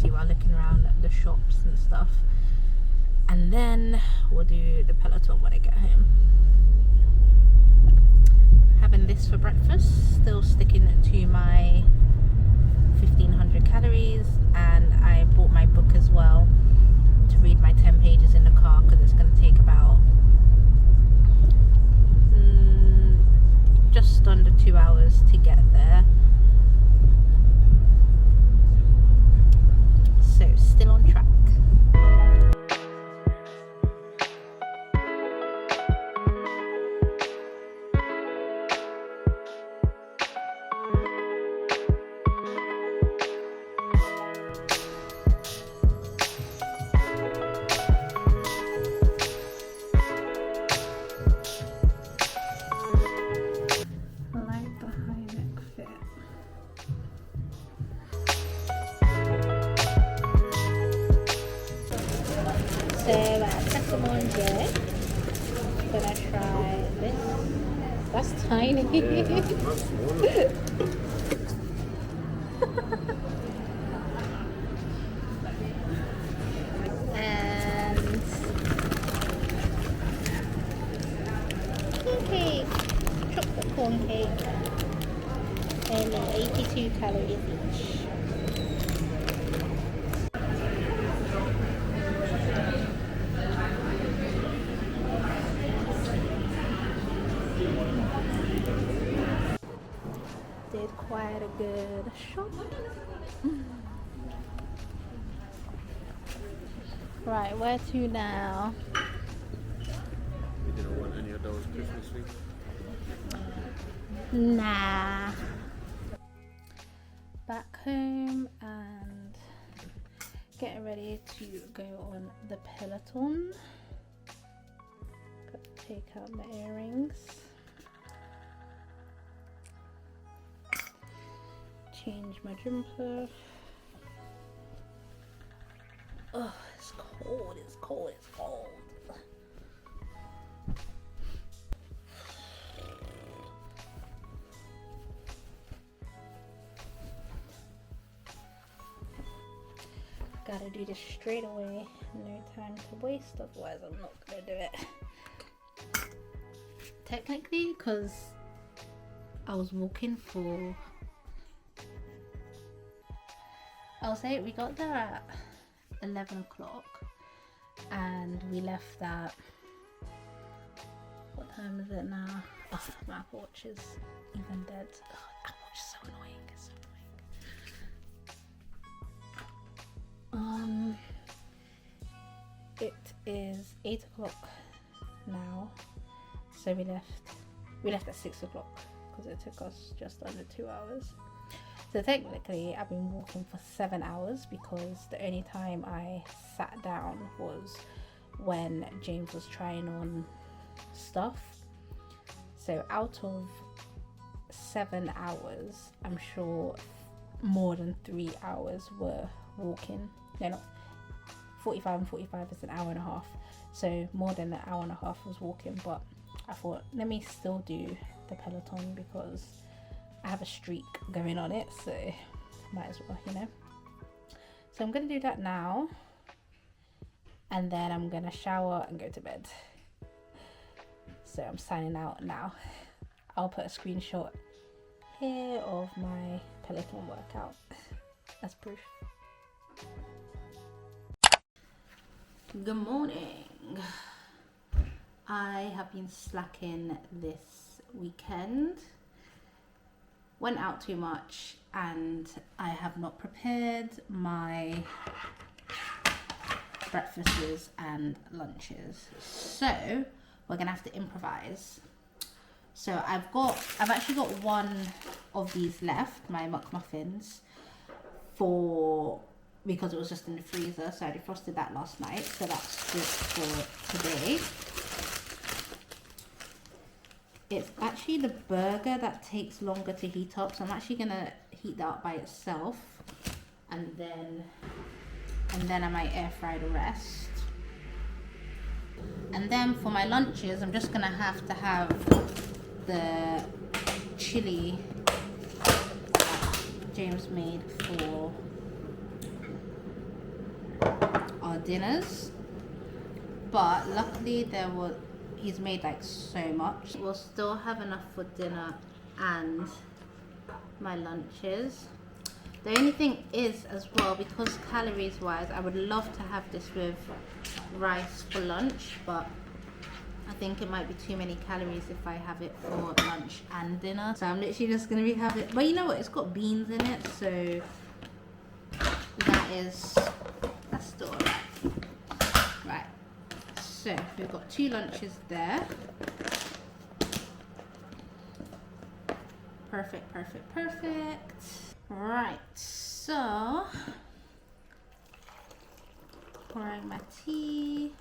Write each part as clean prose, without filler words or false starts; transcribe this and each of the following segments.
see while looking around the shops and stuff. And then we'll do the Peloton when I get home. Having this for breakfast, still sticking to my 1500 calories, and I bought my book as well to read my 10 pages in the car because it's going to take about just under 2 hours to get there. So still on track. So that's the one here. Gonna try this. That's tiny. Yeah, that's And corn cake, chocolate corn cake, only 82 calories each. Did quite a good shop. Right, where to now? You didn't want any of those Christmas sweets? Nah. Back home and getting ready to go on the Peloton. Got to take out my earrings. Change my jumper. Oh, it's cold, it's cold, it's cold. Gotta do this straight away. No time to waste, otherwise I'm not gonna do it. Technically, because I was walking for, I'll say we got there at 11 o'clock and we left at, what time is it now? Oh, my Apple Watch is even dead. Oh, Apple Watch is so annoying, it's so annoying. It is 8 o'clock now, so we left at 6 o'clock because it took us just under 2 hours. So technically I've been walking for 7 hours because the only time I sat down was when James was trying on stuff. So out of 7 hours, I'm sure more than 3 hours were walking. No, not 45 and 45 is an hour and a half. So more than an hour and a half was walking, but I thought let me still do the Peloton because I have a streak going on it, so might as well, you know. So I'm gonna do that now, and then I'm gonna shower and go to bed. So I'm signing out now. I'll put a screenshot here of my Peloton workout as proof. Good morning. I have been slacking this weekend. Went out too much and I have not prepared my breakfasts and lunches. So we're gonna have to improvise. So I've actually got one of these left, my McMuffins, because it was just in the freezer, so I defrosted that last night, so that's good for today. It's actually the burger that takes longer to heat up, so I'm actually gonna heat that up by itself, and then I might air fry the rest. And then for my lunches, I'm just gonna have to have the chili that James made for dinners, but luckily he's made like so much. We'll still have enough for dinner and my lunches. The only thing is as well, because calories wise, I would love to have this with rice for lunch, but I think it might be too many calories if I have it for lunch and dinner. So I'm literally just gonna be having, but you know what, it's got beans in it, so that's still alright. Right, so we've got 2 lunches there. Perfect, perfect, perfect. Right, so pouring my tea.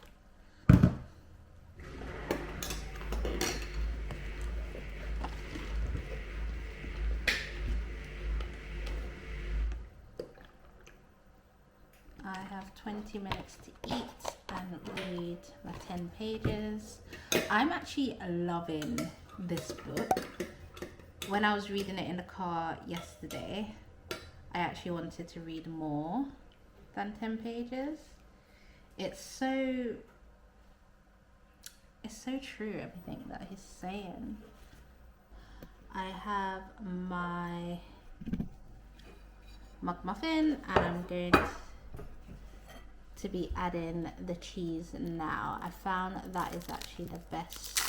I have 20 minutes to eat and read my 10 pages. I'm actually loving this book. When I was reading it in the car yesterday, I actually wanted to read more than 10 pages. It's so true, everything that he's saying. I have my McMuffin and I'm going to be adding the cheese now. I found that is actually the best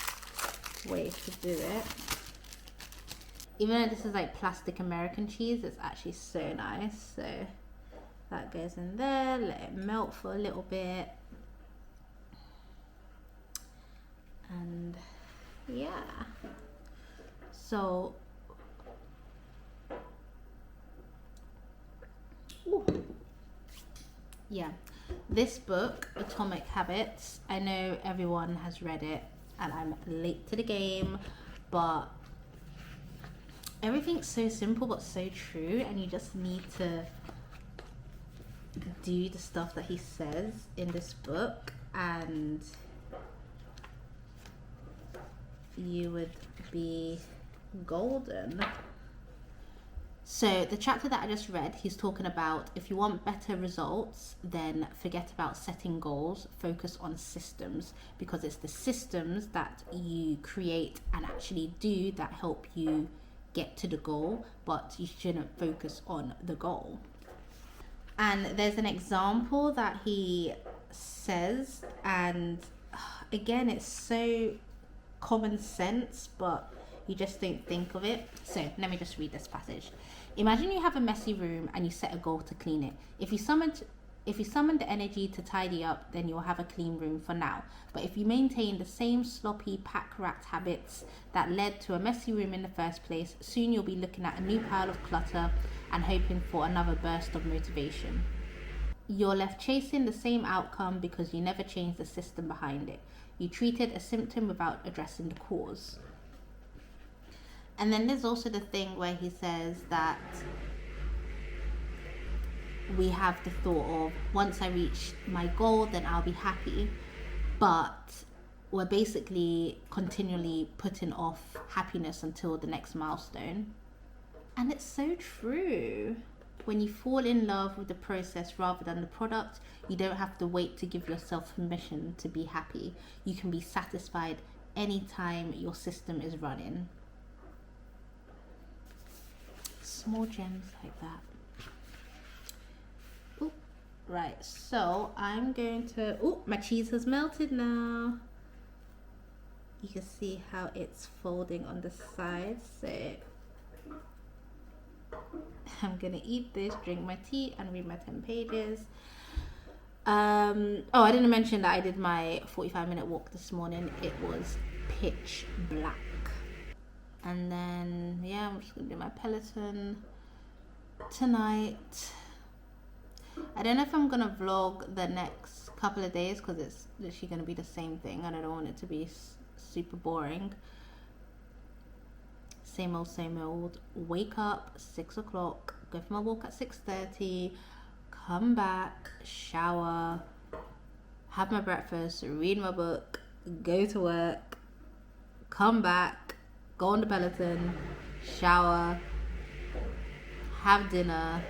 way to do it. Even though this is like plastic American cheese, it's actually so nice. So that goes in there, let it melt for a little bit. And yeah. So yeah, this book, Atomic Habits, I know everyone has read it and I'm late to the game, but everything's so simple but so true, and you just need to do the stuff that he says in this book and you would be golden. So the chapter that I just read, he's talking about if you want better results, then forget about setting goals, focus on systems, because it's the systems that you create and actually do that help you get to the goal, but you shouldn't focus on the goal. And there's an example that he says, and again, it's so common sense, but you just don't think of it. So let me just read this passage. Imagine you have a messy room and you set a goal to clean it. If you summon the energy to tidy up, then you'll have a clean room for now. But if you maintain the same sloppy, pack-rat habits that led to a messy room in the first place, soon you'll be looking at a new pile of clutter and hoping for another burst of motivation. You're left chasing the same outcome because you never changed the system behind it. You treated a symptom without addressing the cause. And then there's also the thing where he says that we have the thought of, once I reach my goal, then I'll be happy. But we're basically continually putting off happiness until the next milestone. And it's so true. When you fall in love with the process rather than the product, you don't have to wait to give yourself permission to be happy. You can be satisfied anytime your system is running. Small gems like that. Ooh, right, so I'm going to, my cheese has melted now. You can see how it's folding on the sides. So I'm gonna eat this, drink my tea, and read my 10 pages. I didn't mention that I did my 45-minute walk this morning. It was pitch black. And then, yeah, I'm just gonna do my Peloton tonight. I don't know if I'm gonna vlog the next couple of days because it's literally gonna be the same thing and I don't want it to be super boring. Same old. Wake up 6 o'clock, go for my walk at 6:30, come back, shower, have my breakfast, read my book, go to work, come back, go on the Peloton, shower, have dinner,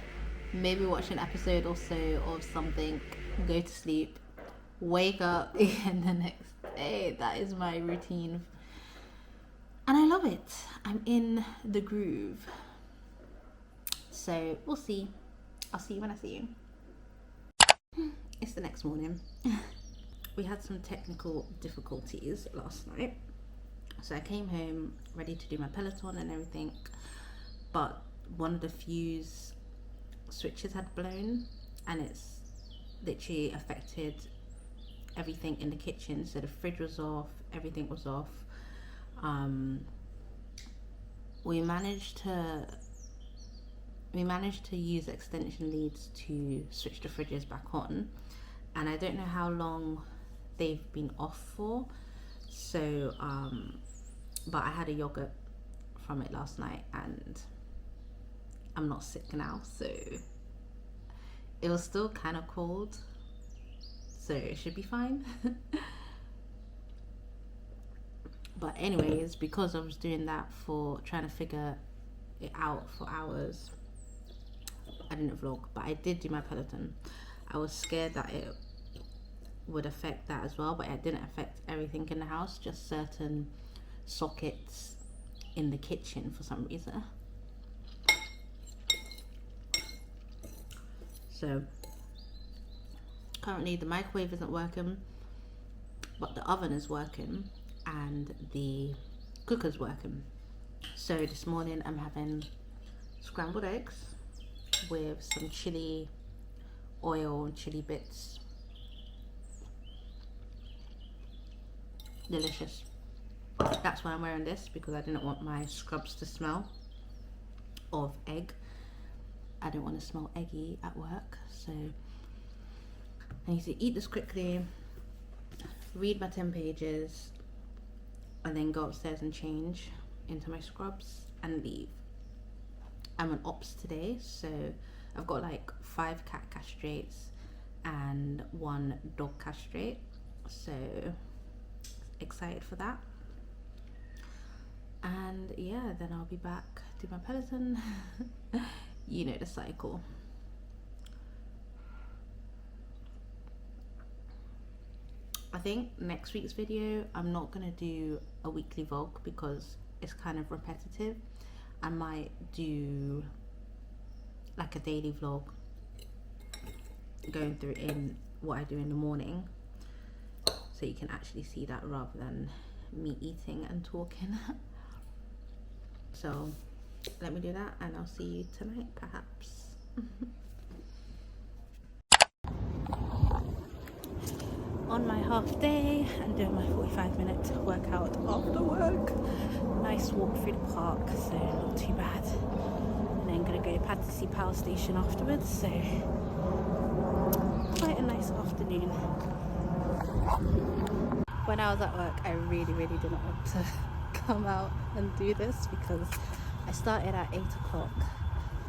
maybe watch an episode or so of something, go to sleep, wake up again the next day. That is my routine. And I love it. I'm in the groove. So we'll see. I'll see you when I see you. It's the next morning. We had some technical difficulties last night. So I came home ready to do my Peloton and everything, but one of the fuse switches had blown and it's literally affected everything in the kitchen. So the fridge was off, everything was off. We managed to use extension leads to switch the fridges back on, and I don't know how long they've been off for. So but I had a yogurt from it last night and I'm not sick now, so it was still kind of cold, so it should be fine. But anyways, because I was doing that for trying to figure it out for hours, I didn't vlog, but I did do my Peloton. I was scared that it would affect that as well, but it didn't affect everything in the house, just certain sockets in the kitchen for some reason. So currently the microwave isn't working, but the oven is working and the cooker's working. So this morning I'm having scrambled eggs with some chili oil and chili bits. Delicious. That's why I'm wearing this, because I didn't want my scrubs to smell of egg. I don't want to smell eggy at work, so I need to eat this quickly, read my 10 pages, and then go upstairs and change into my scrubs and leave. I'm on ops today, so I've got like 5 cat castrates and 1 dog castrate, so excited for that. And yeah, then I'll be back, do my Peloton. You know the cycle. I think next week's video, I'm not gonna do a weekly vlog because it's kind of repetitive. I might do like a daily vlog going through in what I do in the morning, so you can actually see that rather than me eating and talking. So let me do that and I'll see you tonight perhaps. On my half day and doing my 45-minute workout after work. Nice walk through the park, so not too bad. And then gonna go to Battersea Power Station afterwards, so quite a nice afternoon. When I was at work, I really didn't want to come out and do this because I started at 8 o'clock,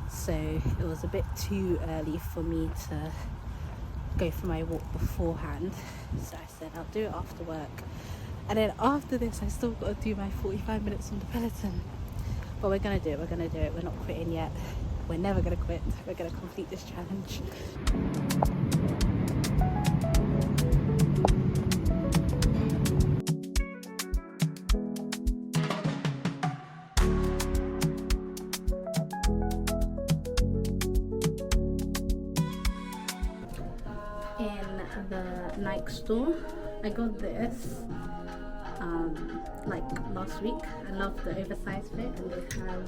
so it was a bit too early for me to go for my walk beforehand. So I said I'll do it after work, and then after this I still got to do my 45 minutes on the Peloton. But we're gonna do it, we're not quitting yet. We're never gonna quit, we're gonna complete this challenge. The Nike store, I got this like last week. I love the oversized fit, and they have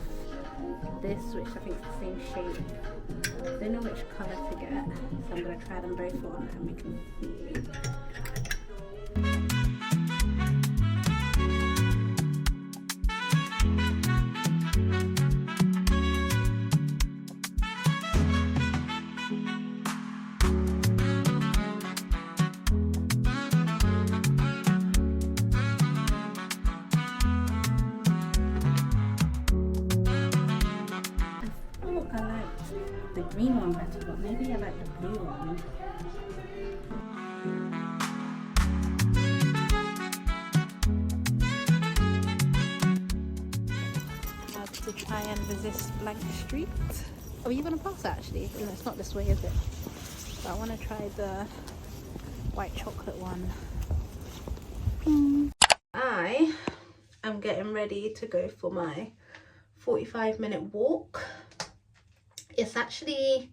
this which I think is the same shape. I don't know which colour to get, so I'm going to try them both on and we can see. The green one better, but maybe I like the blue one. I have to try and resist Blank Street. Are you gonna pass actually? No, it's not this way, is it? But I want to try the white chocolate one. Ping. I am getting ready to go for my 45-minute walk. It's actually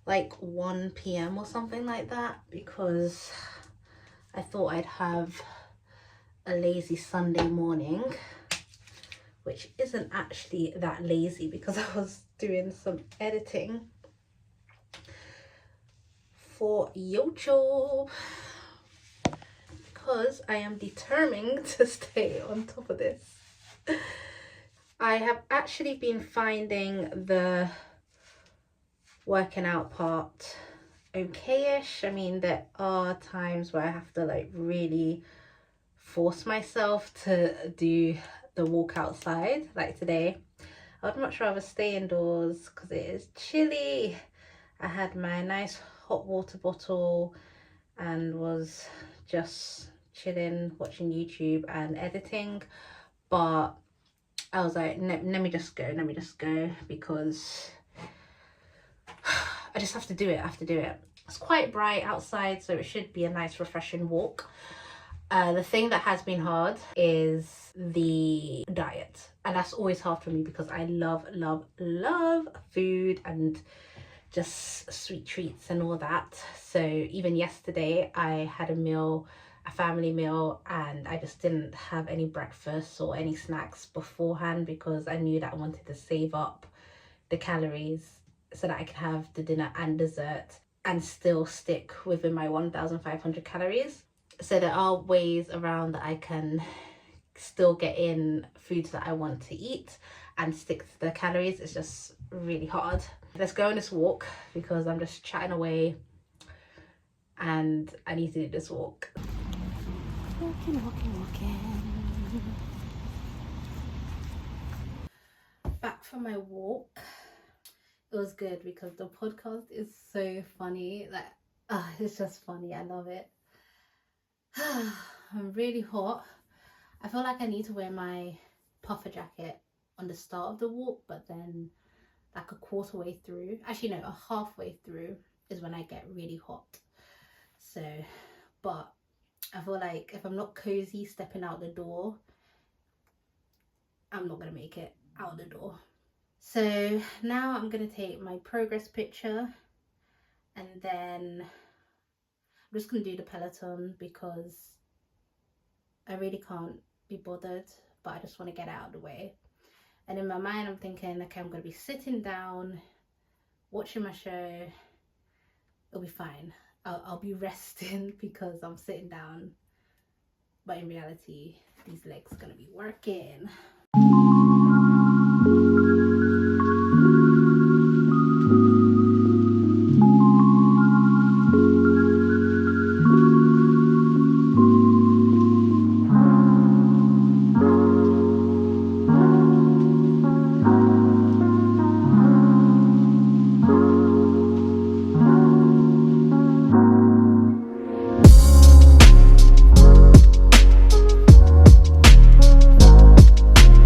like 1 p.m. or something like that, because I thought I'd have a lazy Sunday morning, which isn't actually that lazy because I was doing some editing for YouTube, because I am determined to stay on top of this. I have actually been finding the working out part okay-ish. I mean, there are times where I have to like really force myself to do the walk outside. Like today, I'd much rather stay indoors because it is chilly. I had my nice hot water bottle and was just chilling, watching YouTube and editing, but I was like, let me just go, because I just have to do it. It's quite bright outside, so it should be a nice refreshing walk. The thing that has been hard is the diet, and that's always hard for me because I love food and just sweet treats and all that. So even yesterday I had a family meal, and I just didn't have any breakfast or any snacks beforehand because I knew that I wanted to save up the calories so that I could have the dinner and dessert and still stick within my 1,500 calories. So there are ways around that I can still get in foods that I want to eat and stick to the calories. It's just really hard. Let's go on this walk because I'm just chatting away and I need to do this walk. Walking. Back from my walk. It was good because the podcast is so funny. Like, it's just funny. I love it. I'm really hot. I feel like I need to wear my puffer jacket on the start of the walk, but then like a quarter way through, actually no, a halfway through is when I get really hot. So, but I feel like if I'm not cozy stepping out the door, I'm not gonna make it out the door. So now I'm gonna take my progress picture, and then I'm just gonna do the Peloton because I really can't be bothered, but I just want to get out of the way. And in my mind I'm thinking, okay, I'm gonna be sitting down watching my show, it'll be fine. I'll be resting because I'm sitting down, but in reality these legs are gonna be working.